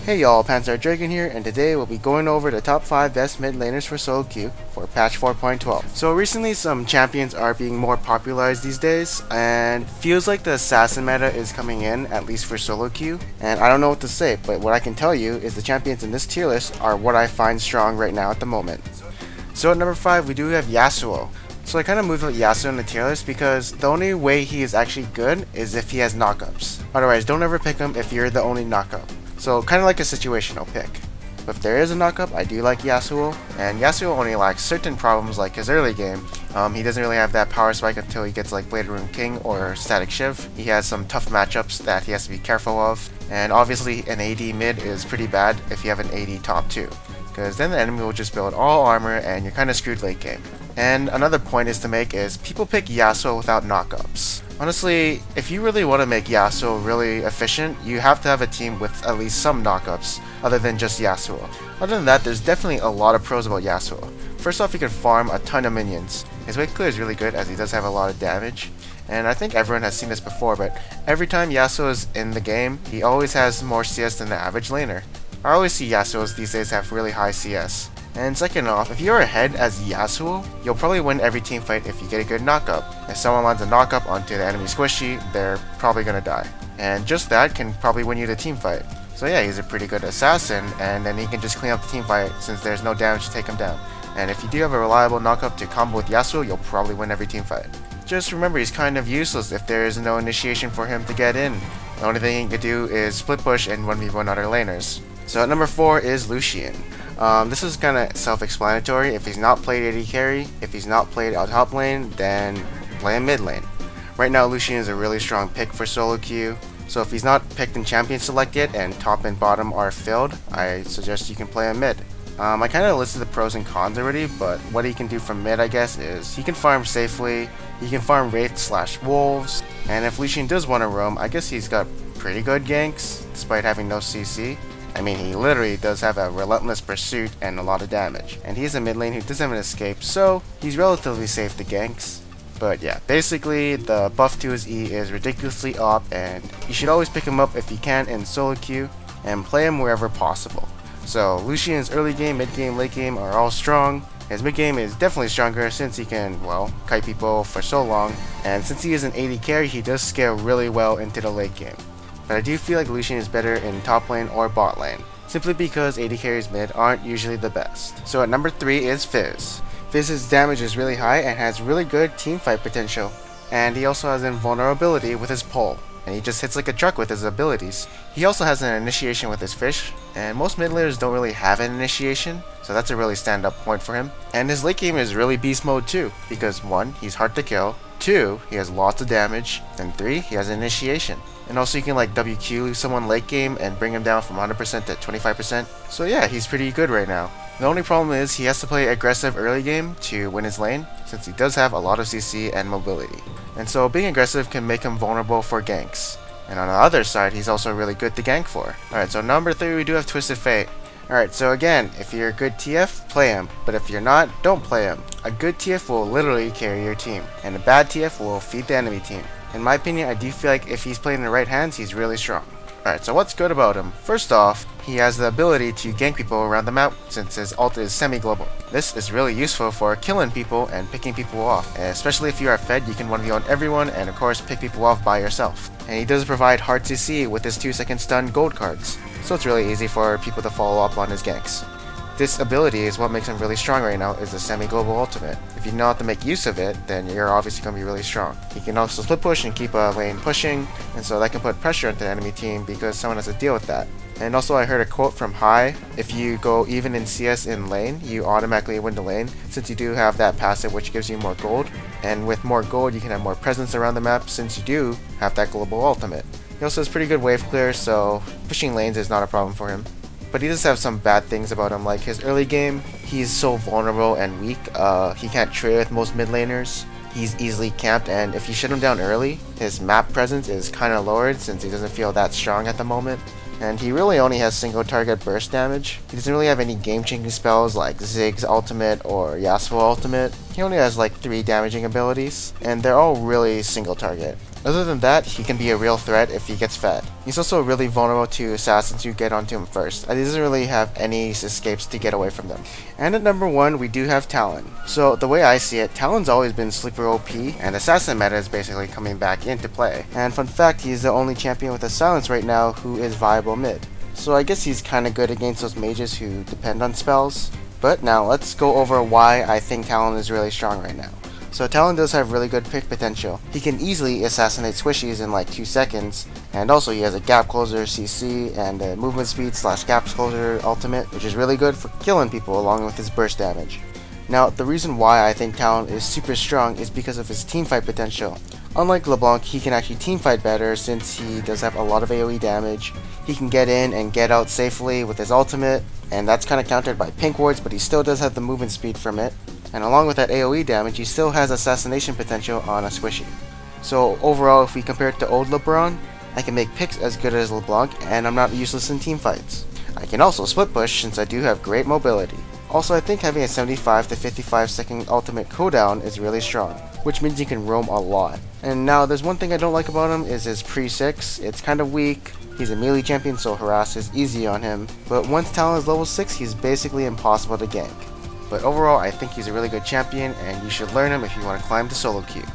Hey y'all, Panzer Dragon here, and today we'll be going over the top 5 best mid laners for solo queue for patch 4.12. So recently some champions are being more popularized these days, and feels like the assassin meta is coming in, at least for solo queue, and I don't know what to say, but what I can tell you is the champions in this tier list are what I find strong right now at the moment. So at number 5 we do have Yasuo. So I kind of moved with Yasuo in the tier list because the only way he is actually good is if he has knockups. Otherwise, don't ever pick him if you're the only knockup. So kind of like a situational pick. But if there is a knockup, I do like Yasuo, and Yasuo only lacks certain problems like his early game. He doesn't really have that power spike until he gets like Blade Rune King or Static Shiv. He has some tough matchups that he has to be careful of, and obviously an AD mid is pretty bad if you have an AD top 2. Because then the enemy will just build all armor and you're kind of screwed late game. And another point is to make is people pick Yasuo without knockups. Honestly, if you really want to make Yasuo really efficient, you have to have a team with at least some knockups other than just Yasuo. Other than that, there's definitely a lot of pros about Yasuo. First off, he can farm a ton of minions. His wave clear is really good as he does have a lot of damage. And I think everyone has seen this before, but every time Yasuo is in the game, he always has more CS than the average laner. I always see Yasuos these days have really high CS. And second off, if you're ahead as Yasuo, you'll probably win every team fight if you get a good knockup. If someone lands a knockup onto the enemy squishy, they're probably gonna die. And just that can probably win you the team fight. So yeah, he's a pretty good assassin, and then he can just clean up the team fight since there's no damage to take him down. And if you do have a reliable knockup to combo with Yasuo, you'll probably win every team fight. Just remember, he's kind of useless if there is no initiation for him to get in. The only thing he can do is split push and 1v1 other laners. So at number 4 is Lucian. This is kind of self-explanatory. If he's not played AD carry, if he's not played out top lane, then play him mid lane. Right now Lucian is a really strong pick for solo queue, so if he's not picked in champion select yet and top and bottom are filled, I suggest you can play him mid. I kind of listed the pros and cons already, but what he can do from mid, I guess, is he can farm safely, he can farm Wraith/Wolves, and if Lucian does want to roam, I guess he's got pretty good ganks, despite having no CC. I mean, he literally does have a relentless pursuit and a lot of damage. And he's a mid lane who doesn't have an escape, so he's relatively safe to ganks. But yeah, basically the buff to his E is ridiculously OP, and you should always pick him up if you can in solo queue, and play him wherever possible. So Lucian's early game, mid game, late game are all strong. His mid game is definitely stronger since he can, well, kite people for so long, and since he is an AD carry, he does scale really well into the late game. But I do feel like Lucian is better in top lane or bot lane, simply because AD carries mid aren't usually the best. So at number 3 is Fizz. Fizz's damage is really high and has really good teamfight potential, and he also has invulnerability with his pull, and he just hits like a truck with his abilities. He also has an initiation with his fish, and most mid laners don't really have an initiation, so that's a really stand-up point for him. And his late game is really beast mode too, because 1, he's hard to kill, 2, he has lots of damage, and 3, he has an initiation. And also you can like WQ someone late game and bring him down from 100% to 25%. So yeah, he's pretty good right now. The only problem is he has to play aggressive early game to win his lane, since he does have a lot of CC and mobility. And so being aggressive can make him vulnerable for ganks. And on the other side, he's also really good to gank for. Alright, so number 3 we do have Twisted Fate. Alright, so again, if you're a good TF, play him. But if you're not, don't play him. A good TF will literally carry your team, and a bad TF will feed the enemy team. In my opinion, I do feel like if he's played in the right hands, he's really strong. Alright, so what's good about him? First off, he has the ability to gank people around the map since his ult is semi-global. This is really useful for killing people and picking people off, and especially if you are fed, you can 1v1 everyone and of course pick people off by yourself. And he does provide hard CC with his 2-second stun gold cards, so it's really easy for people to follow up on his ganks. This ability is what makes him really strong right now, is the semi-global ultimate. If you know how to make use of it, then you're obviously going to be really strong. He can also split push and keep a lane pushing, and so that can put pressure into the enemy team because someone has to deal with that. And also I heard a quote from High, if you go even in CS in lane, you automatically win the lane, since you do have that passive which gives you more gold. And with more gold you can have more presence around the map since you do have that global ultimate. He also has pretty good wave clear, so pushing lanes is not a problem for him. But he does have some bad things about him, like his early game, he's so vulnerable and weak, he can't trade with most mid laners. He's easily camped, and if you shut him down early, his map presence is kinda lowered since he doesn't feel that strong at the moment. And he really only has single target burst damage. He doesn't really have any game changing spells like Ziggs ultimate or Yasuo ultimate. He only has like 3 damaging abilities, and they're all really single target. Other than that, he can be a real threat if he gets fed. He's also really vulnerable to assassins who get onto him first. He doesn't really have any escapes to get away from them. And at number 1, we do have Talon. So the way I see it, Talon's always been sleeper OP, and assassin meta is basically coming back into play. And fun fact, he's the only champion with a silence right now who is viable mid. So I guess he's kinda good against those mages who depend on spells. But now let's go over why I think Talon is really strong right now. So Talon does have really good pick potential. He can easily assassinate squishies in like 2 seconds, and also he has a gap closer CC and a movement speed / gap closer ultimate, which is really good for killing people along with his burst damage. Now the reason why I think Talon is super strong is because of his teamfight potential. Unlike LeBlanc, he can actually teamfight better since he does have a lot of AoE damage. He can get in and get out safely with his ultimate, and that's kind of countered by pink wards, but he still does have the movement speed from it. And along with that AoE damage, he still has assassination potential on a squishy. So overall, if we compare it to old LeBron, I can make picks as good as LeBlanc, and I'm not useless in teamfights. I can also split push since I do have great mobility. Also, I think having a 75 to 55 second ultimate cooldown is really strong, which means you can roam a lot. And now, there's one thing I don't like about him is his pre-6. It's kind of weak. He's a melee champion, so harass is easy on him. But once Talon is level 6, he's basically impossible to gank. But overall, I think he's a really good champion, and you should learn him if you want to climb the solo queue.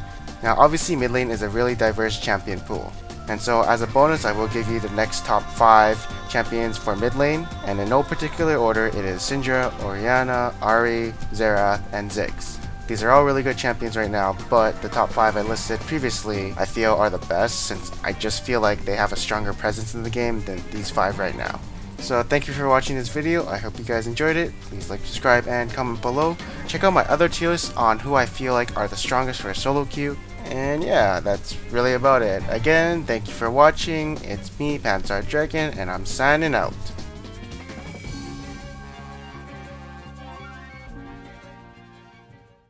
Now, obviously, mid lane is a really diverse champion pool. And so, as a bonus, I will give you the next top 5 champions for mid lane, and in no particular order, it is Syndra, Orianna, Ahri, Xerath, and Ziggs. These are all really good champions right now, but the top 5 I listed previously I feel are the best, since I just feel like they have a stronger presence in the game than these 5 right now. So thank you for watching this video. I hope you guys enjoyed it. Please like, subscribe, and comment below. Check out my other tier lists on who I feel like are the strongest for a solo queue. And yeah, that's really about it. Again, thank you for watching. It's me, Panzer Dragon, and I'm signing out.